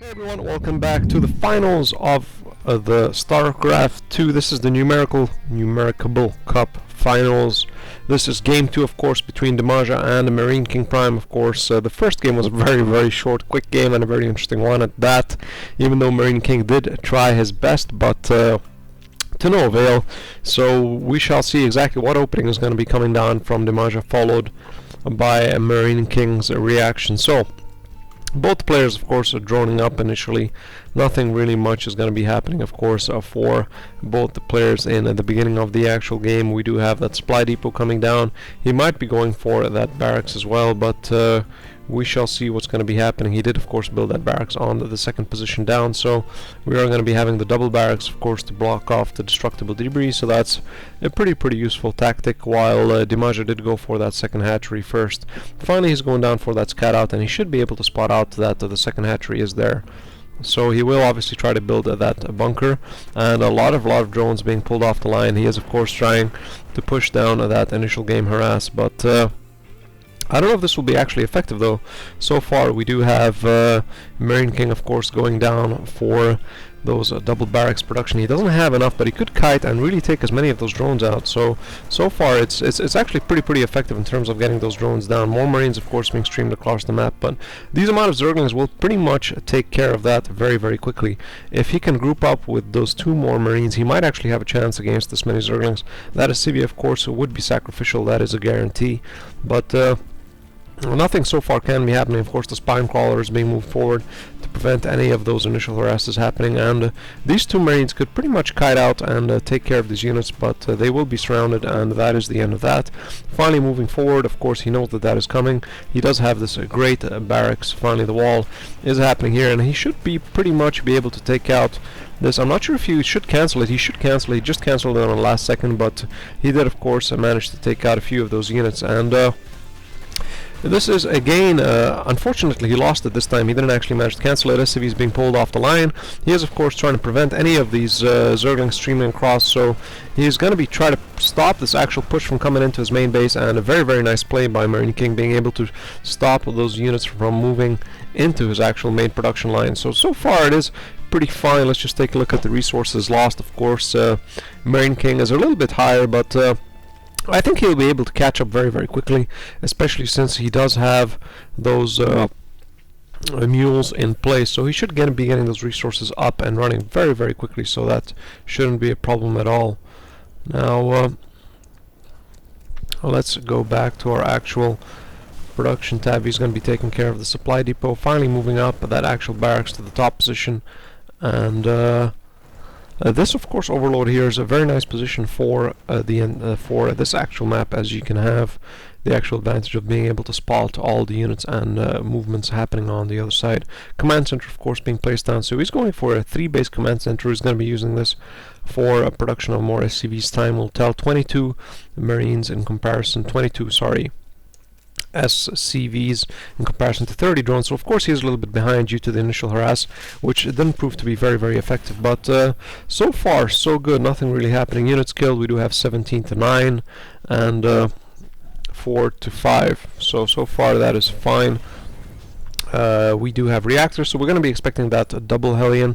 Hey everyone, welcome back to the finals of the StarCraft 2. This is the Numericable Cup finals. This is game 2, of course, between DIMAGA and the MarinKing Prime, of course. The first game was a very short, quick game and a very interesting one at that, even though MarinKing did try his best, but to no avail. So we shall see exactly what opening is going to be coming down from DIMAGA, followed by MarinKing's reaction. So both players, of course, are droning up initially. Nothing really much is going to be happening, of course, for both the players in the beginning of the actual game. We do have that supply depot coming down. He might be going for that barracks as well, but we shall see what's going to be happening. He did, of course, build that barracks on the second position down, so we are going to be having the double barracks, of course, to block off the destructible debris, so that's a pretty useful tactic, while DIMAGA did go for that second hatchery first. Finally, he's going down for that scout out, and he should be able to spot out that the second hatchery is there. So he will obviously try to build that bunker, and a lot of drones being pulled off the line. He is, of course, trying to push down that initial game harass, but I don't know if this will be actually effective though. So far we do have MarinKing, of course, going down for those double barracks production. He doesn't have enough, but he could kite and really take as many of those drones out. So far it's actually pretty effective in terms of getting those drones down. More Marines, of course, being streamed across the map, but these amount of Zerglings will pretty much take care of that very quickly. If he can group up with those 2 more Marines, he might actually have a chance against this many Zerglings. That Asivia, of course, would be sacrificial. That is a guarantee, but nothing so far can be happening. Of course, the spine crawler is being moved forward to prevent any of those initial harasses happening, and these 2 Marines could pretty much kite out and take care of these units, but they will be surrounded, and that is the end of that. Finally moving forward, of course, he knows that is coming. He does have this great barracks. Finally the wall is happening here, and he should be pretty much be able to take out this. I'm not sure if he should cancel it. He should cancel it. He just canceled it on the last second, but he did, of course, manage to take out a few of those units, and this is, again, unfortunately he lost it this time. He didn't actually manage to cancel it. SCV is being pulled off the line. He is, of course, trying to prevent any of these Zerglings streaming across, so he's going to be trying to stop this actual push from coming into his main base, and a very nice play by MarinKing, being able to stop those units from moving into his actual main production line. So far it is pretty fine. Let's just take a look at the resources lost. Of course, MarinKing is a little bit higher, but I think he'll be able to catch up very quickly, especially since he does have those mules in place, so he should be getting those resources up and running very quickly, so that shouldn't be a problem at all. Now let's go back to our actual production tab. He's going to be taking care of the supply depot, finally moving up that actual barracks to the top position, and this, of course, overload here is a very nice position for this actual map, as you can have the actual advantage of being able to spot all the units and movements happening on the other side. Command center, of course, being placed down, so he's going for a 3-base command center. He's going to be using this for production of more SCVs. Time will tell. 22 Marines in comparison, 22 SCVs in comparison to 30 drones, so of course he's a little bit behind due to the initial harass, which didn't prove to be very effective, but so far so good. Nothing really happening. Units killed, we do have 17-9 and 4-5, so far that is fine. We do have reactors, so we're going to be expecting that double Hellion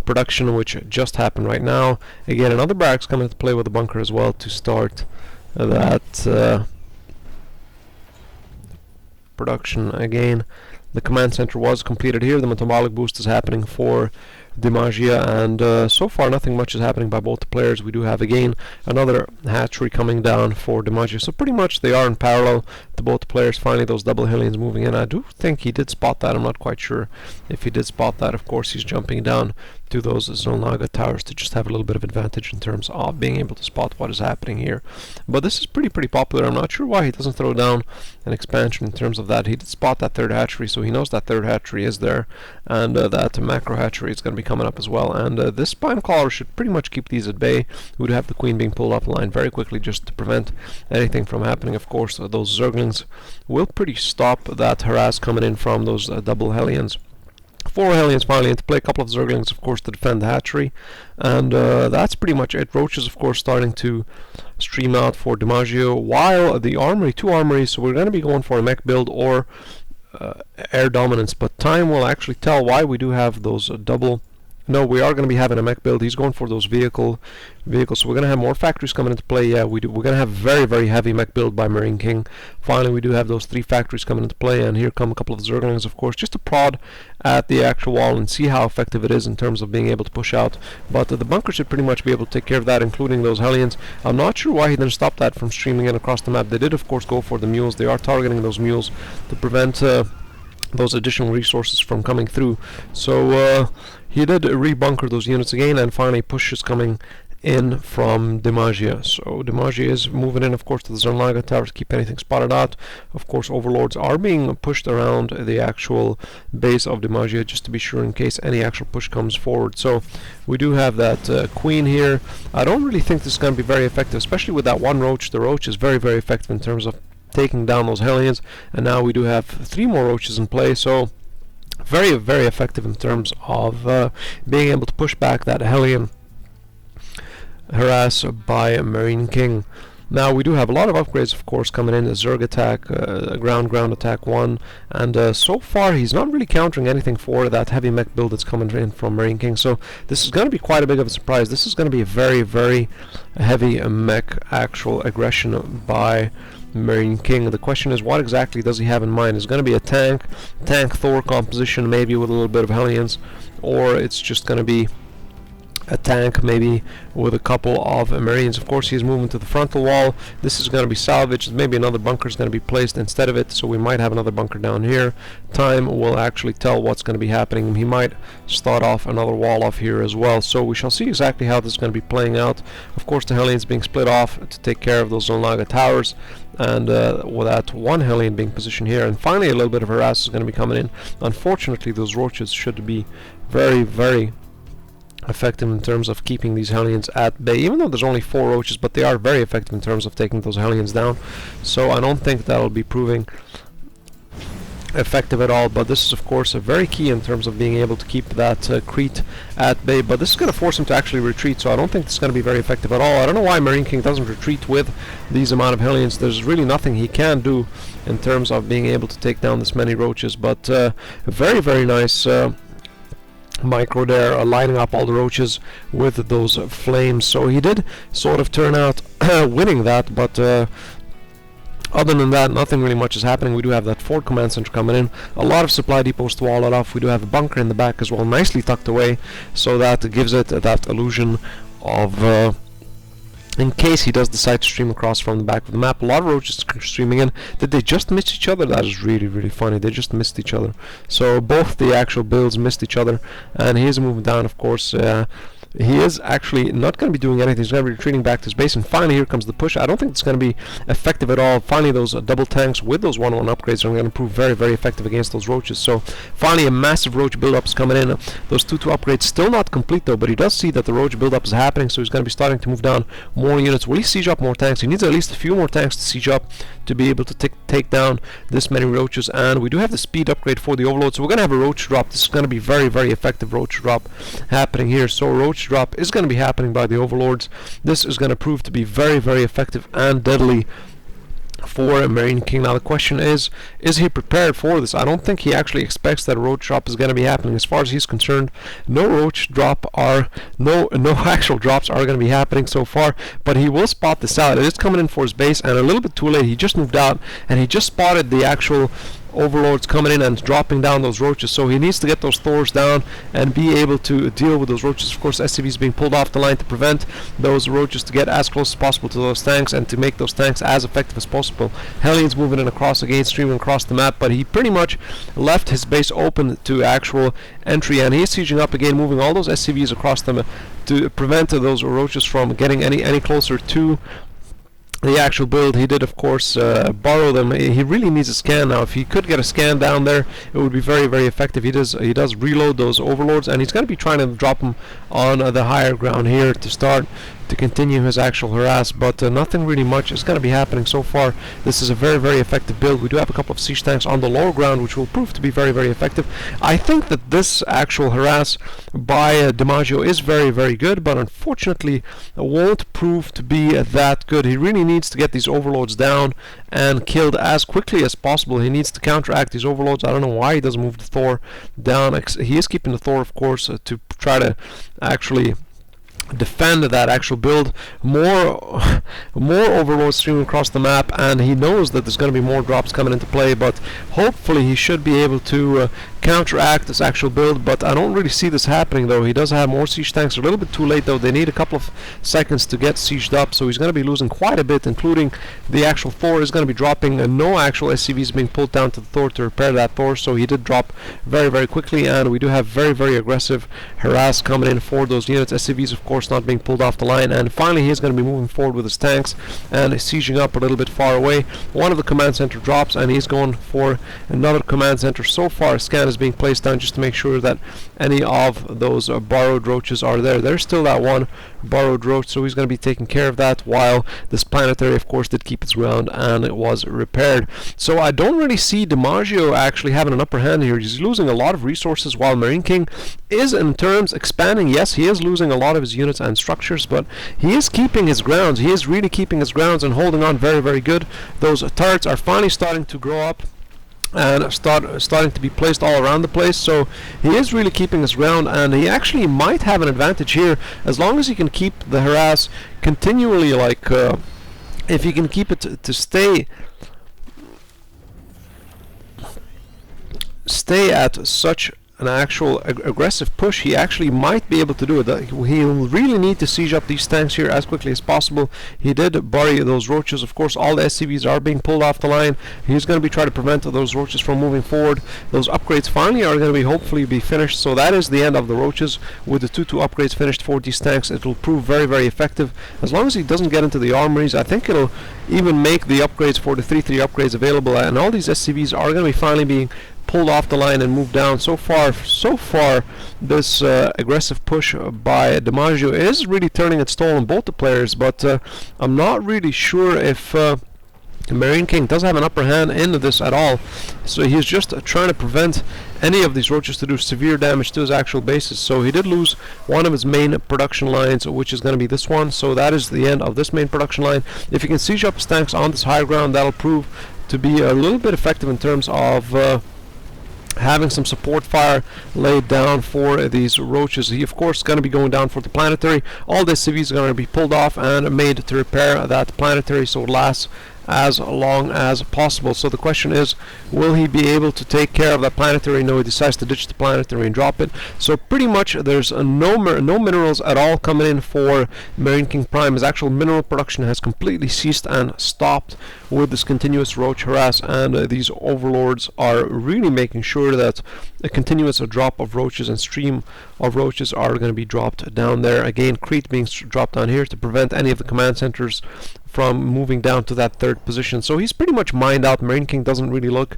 production, which just happened right now. Again, another barracks coming into play with the bunker as well to start that production. Again, the command center was completed here. The metabolic boost is happening for DIMAGA, and so far nothing much is happening by both the players. We do have, again, another hatchery coming down for DIMAGA, so pretty much they are in parallel to both the players. Finally those double Hellions moving in. I do think he did spot that. I'm not quite sure if he did spot that. Of course, he's jumping down to those Xel'Naga towers to just have a little bit of advantage in terms of being able to spot what is happening here. But this is pretty popular. I'm not sure why he doesn't throw down an expansion in terms of that. He did spot that 3rd hatchery, so he knows that 3rd hatchery is there, and that macro hatchery is going to be coming up as well. And this spine caller should pretty much keep these at bay. We would have the queen being pulled off the line very quickly just to prevent anything from happening. Of course, those Zerglings will pretty stop that harass coming in from those double Hellions. 4 Hellions finally into play, a couple of Zerglings, of course, to defend the hatchery, and that's pretty much it. Roach is, of course, starting to stream out for DIMAGA, while the armory, 2 armories, so we're going to be going for a mech build or air dominance, but time will actually tell why we do have those double. No, we are going to be having a mech build. He's going for those vehicles, so we're going to have more factories coming into play. Yeah, we're going to have very heavy mech build by MarinKing. Finally, we do have those 3 factories coming into play, and here come a couple of Zerglings, of course, just to prod at the actual wall and see how effective it is in terms of being able to push out. But the bunker should pretty much be able to take care of that, including those Hellions. I'm not sure why he didn't stop that from streaming in across the map. They did, of course, go for the mules. They are targeting those mules to prevent those additional resources from coming through. So he did rebunker those units again, and finally push is coming in from mTwDIMAGA. So mTwDIMAGA is moving in, of course, to the mTwDIMAGA tower to keep anything spotted out. Of course, overlords are being pushed around the actual base of mTwDIMAGA just to be sure in case any actual push comes forward. So we do have that queen here. I don't really think this is going to be very effective, especially with that one Roach. The Roach is very effective in terms of taking down those Hellions, and now we do have 3 more Roaches in play, so very effective in terms of being able to push back that Hellion harass by MarinKing. Now we do have a lot of upgrades, of course, coming in. A Zerg attack, ground attack 1, and so far he's not really countering anything for that heavy mech build that's coming in from MarinKing. So this is going to be quite a big of a surprise. This is going to be a very heavy mech actual aggression by MarinKing. The question is, what exactly does he have in mind? Is it going to be a tank Thor composition, maybe with a little bit of Hellions, or it's just going to be a tank maybe with a couple of Marines? Of course, he's moving to the frontal wall. This is going to be salvaged. Maybe another bunker is going to be placed instead of it, so we might have another bunker down here. Time will actually tell what's going to be happening. He might start off another wall off here as well, so we shall see exactly how this is going to be playing out. Of course, the Hellions being split off to take care of those mTwDIMAGA towers, and with that one Hellion being positioned here, and finally a little bit of harass is going to be coming in. Unfortunately, those Roaches should be very effective in terms of keeping these Hellions at bay, even though there's only 4 Roaches, but they are very effective in terms of taking those Hellions down. So I don't think that'll be proving effective at all, but this is of course a very key in terms of being able to keep that Crete at bay. But this is going to force him to actually retreat, so I don't think this is going to be very effective at all. I don't know why MarinKing doesn't retreat with these amount of Hellions. There's really nothing he can do in terms of being able to take down this many Roaches, but very nice micro there, lighting up all the Roaches with those flames. So he did sort of turn out winning that, but other than that, nothing really much is happening. We do have that Fort Command Center coming in, a lot of supply depots to wall it off. We do have a bunker in the back as well, nicely tucked away, so that gives it that illusion of in case he does decide to stream across from the back of the map. A lot of Roaches streaming in. Did they just miss each other? That is really funny. They just missed each other. So both the actual builds missed each other, and he is moving down, of course. He is actually not going to be doing anything. He's going to be retreating back to his base, and finally here comes the push. I don't think it's going to be effective at all. Finally, those double tanks with those 1-1 upgrades are going to prove very effective against those Roaches. So finally a massive Roach build-up is coming in. Those 2-2 upgrades still not complete though, but he does see that the Roach build-up is happening, so he's going to be starting to move down more units. Will he siege up more tanks? He needs at least a few more tanks to siege up to be able to take down this many Roaches, and we do have the speed upgrade for the Overlord, so we're going to have a Roach drop. This is going to be very effective Roach drop happening here. So Roach drop is going to be happening by the Overlords. This is going to prove to be very effective and deadly for MarinKing. Now the question is he prepared for this? I don't think he actually expects that a Roach drop is going to be happening. As far as he's concerned, no Roach drop no actual drops are going to be happening so far, but he will spot this out. It is coming in for his base, and a little bit too late. He just moved out, and he just spotted the actual Overlords coming in and dropping down those Roaches, so he needs to get those Thors down and be able to deal with those Roaches. Of course, SCV is being pulled off the line to prevent those Roaches to get as close as possible to those tanks and to make those tanks as effective as possible. Hellions moving in across again, streaming across the map, but he pretty much left his base open to actual entry, and he's sieging up again, moving all those SCVs across them to prevent those Roaches from getting any closer to the actual build. He did, of course, borrow them. He really needs a scan now. If he could get a scan down there, it would be very effective. He does reload those Overlords, and he's going to be trying to drop them on the higher ground here to start to continue his actual harass, but nothing really much is going to be happening so far. This is a very, very effective build. We do have a couple of siege tanks on the lower ground, which will prove to be very, very effective. I think that this actual harass by DiMaggio is very, very good, but unfortunately won't prove to be that good. He really needs to get these overloads down and killed as quickly as possible. He needs to counteract these overloads. I don't know why he doesn't move the Thor down. He is keeping the Thor, of course, to try to actually defend that actual build. More overloads streaming across the map, and he knows that there's going to be more drops coming into play, but hopefully he should be able to counteract this actual build. But I don't really see this happening, though. He does have more siege tanks. A little bit too late, though. They need a couple of seconds to get sieged up, so he's going to be losing quite a bit, including the actual Thor is going to be dropping. No actual SCVs being pulled down to the Thor to repair that Thor, so he did drop very, very quickly, and we do have very, very aggressive harass coming in for those units. SCVs, of course, not being pulled off the line, and finally he's going to be moving forward with his tanks and sieging up a little bit far away. One of the command center drops, and he's going for another command center. So far, a scan is being placed down just to make sure that any of those borrowed roaches are there. There's still that one borrowed roach, so he's going to be taking care of that, while this planetary, of course, did keep its ground and it was repaired. So I don't really see DiMaggio actually having an upper hand here. He's losing a lot of resources, while MarinKing is in terms expanding. Yes, he is losing a lot of his units and structures, but he is keeping his grounds. He is really keeping his grounds and holding on very, very good. Those turrets are finally starting to grow up and starting to be placed all around the place, so he is really keeping his ground, and he actually might have an advantage here as long as he can keep the harass continually, like if he can keep it to stay at such an actual aggressive push. He actually might be able to do it. He'll really need to siege up these tanks here as quickly as possible. He did bury those roaches. Of course, all the SCVs are being pulled off the line. He's going to be trying to prevent those roaches from moving forward. Those upgrades finally are going to be hopefully be finished. So that is the end of the roaches. With the 2-2 upgrades finished for these tanks, it will prove very, very effective. As long as he doesn't get into the armories, I think it'll even make the upgrades for the 3-3 upgrades available. And all these SCVs are going to be finally being pulled off the line and moved down. So far, this aggressive push by DiMaggio is really turning its toll on both the players, but I'm not really sure if MarinKing does have an upper hand in this at all. So he's just trying to prevent any of these roaches to do severe damage to his actual bases. So he did lose one of his main production lines, which is going to be this one. So that is the end of this main production line. If he can siege up his tanks on this high ground, that'll prove to be a little bit effective in terms of having some support fire laid down for these roaches. He, of course, is going to be going down for the planetary. All the civs are going to be pulled off and made to repair that planetary, so it lasts as long as possible. So the question is, will he be able to take care of that planetary? No, he decides to ditch the planetary and drop it. So pretty much there's no minerals at all coming in for MarinKing Prime. His actual mineral production has completely ceased and stopped with this continuous roach harass, and these overlords are really making sure that a continuous drop of roaches and stream of roaches are going to be dropped down there. Again, Crete being dropped down here to prevent any of the command centers from moving down to that third position. So he's pretty much mined out. MarinKing doesn't really look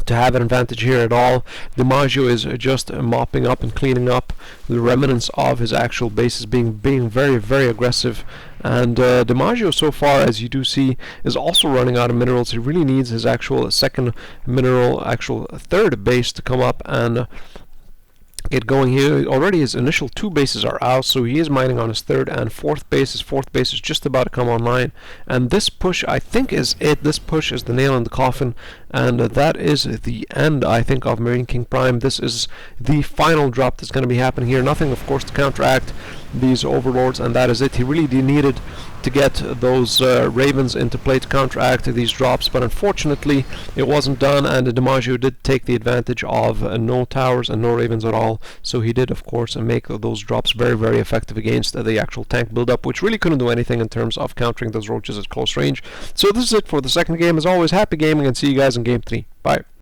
to have an advantage here at all. DiMaggio is just mopping up and cleaning up the remnants of his actual bases, being very, very aggressive. And DiMaggio, so far, as you do see, is also running out of minerals. He really needs his actual second mineral, actual third base to come up and get going here. Already his initial 2 bases are out, so he is mining on his third and fourth base. His fourth base is just about to come online, and this push, I think, is it. This push is the nail in the coffin, and that is the end, I think, of MarinKing Prime. This is the final drop that's going to be happening here. Nothing, of course, to counteract these overlords, and that is it. He really needed to get those ravens into play to counteract these drops, but unfortunately it wasn't done, and DiMaggio did take the advantage of no towers and no ravens at all. So he did, of course, make those drops very, very effective against the actual tank buildup, which really couldn't do anything in terms of countering those roaches at close range. So this is it for the second game. As always, happy gaming, and see you guys in game 3. Bye.